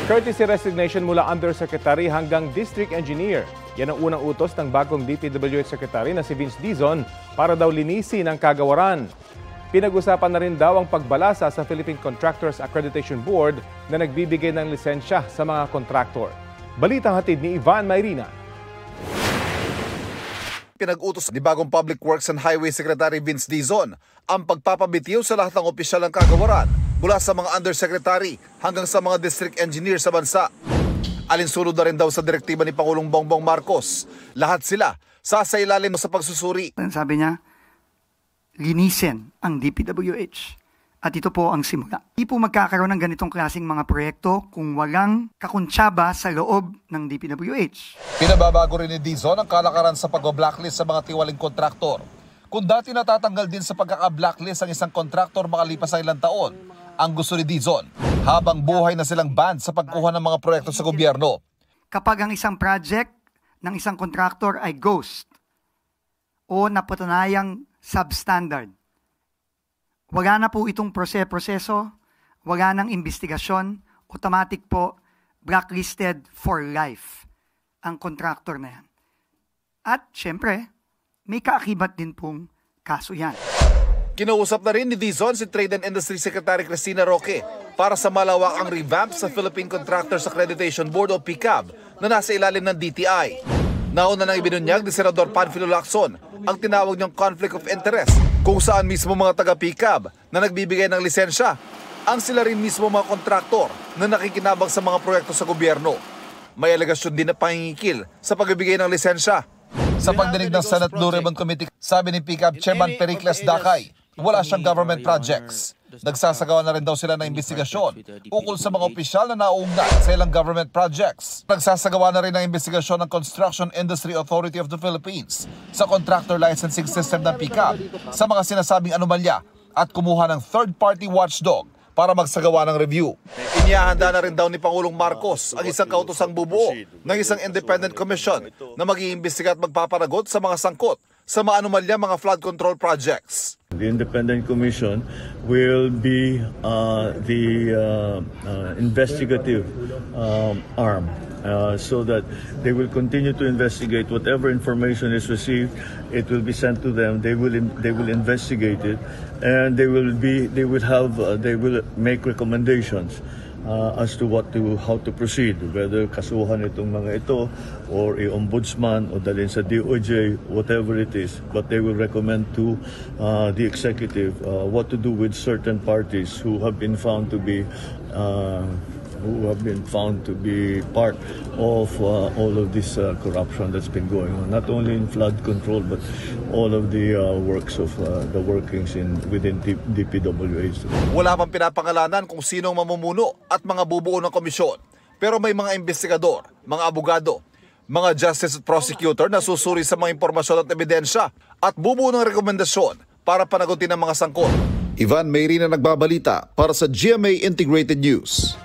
Courtesy resignation mula Undersecretary hanggang District Engineer. Yan ang unang utos ng bagong DPWH Secretary na si Vince Dizon para daw linisin ang kagawaran. Pinag-usapan na rin daw ang pagbalasa sa Philippine Contractors Accreditation Board na nagbibigay ng lisensya sa mga kontraktor. Balitang hatid ni Ivan Mayrina. Pinag-utos ni bagong Public Works and Highway Secretary Vince Dizon ang pagpapabitiw sa lahat ng opisyal ng kagawaran mula sa mga undersecretary hanggang sa mga district engineer sa bansa. Alinsunod na rin daw sa direktiba ni Pangulong Bongbong Marcos. Lahat sila sasailalim sa pagsusuri. Sabi niya, linisin ang DPWH. At ito po ang simula. Hindi po magkakaroon ng ganitong klaseng mga proyekto kung walang kakuntsaba sa loob ng DPWH. Pinababago rin ni Dizon ang kalakaran sa pag-blacklist sa mga tiwaling kontraktor. Kung dati natatanggal din sa pagkaka-blacklist ang isang kontraktor makalipas ang ilang taon, ang gusto ni Dizon, habang buhay na silang banned sa pagkuha ng mga proyekto sa gobyerno. Kapag ang isang project ng isang kontraktor ay ghost o napatunayang substandard, wala na po itong proseso, wala nang investigasyon, automatic po blacklisted for life ang kontraktor na yan. At syempre, may kaakibat din pong kaso yan. Kinausap na rin ni Dizon si Trade and Industry Secretary Cristina Roque para sa malawakang revamp sa Philippine Contractors Accreditation Board o PCAB na nasa ilalim ng DTI. Nauna nang ibinunyag ni Senador Panfilo Lacson ang tinawag niyang conflict of interest kung saan mismo mga taga-PCAB na nagbibigay ng lisensya ang sila rin mismo mga kontraktor na nakikinabang sa mga proyekto sa gobyerno. May alegasyon din na pangingikil sa pagbibigay ng lisensya. Sa pagdinig ng Senate Blue Ribbon Committee, sabi ni PCAB Chairman Pericles Dakay, wala siyang government projects. Nagsasagawa na rin daw sila ng investigasyon ukol sa mga opisyal na nauugnay sa ilang government projects. Nagsasagawa na rin ng investigasyon ng Construction Industry Authority of the Philippines sa contractor licensing system ng PCAB sa mga sinasabing anomalya at kumuha ng third-party watchdog para magsagawa ng review. Inihahanda na rin daw ni Pangulong Marcos ang isang kautosang bubuo ng isang independent commission na mag-iimbestiga at magpapanagot sa mga sangkot sa mga anomalya mga flood control projects. The independent commission will be the investigative arm so that they will continue to investigate whatever information is received. It will be sent to them. They will investigate it, and they will make recommendations as to how to proceed, whether kasuhan itong mga ito or i-ombudsman o dalhin sa DOJ, whatever it is. But they will recommend to the executive what to do with certain parties who have been found to be part of all of this corruption that's been going on, not only in flood control but all of the works of the workings within DPWH. Wala pang pinapangalanan kung sino ang mamumuno at mga bubuo ng komisyon. Pero may mga investigador, mga abogado, mga justice at prosecutor na susuri sa mga impormasyon at ebidensya at bubuo ng rekomendasyon para panagutin ang mga sangkot. Ivan Mayrina nagbabalita para sa GMA Integrated News.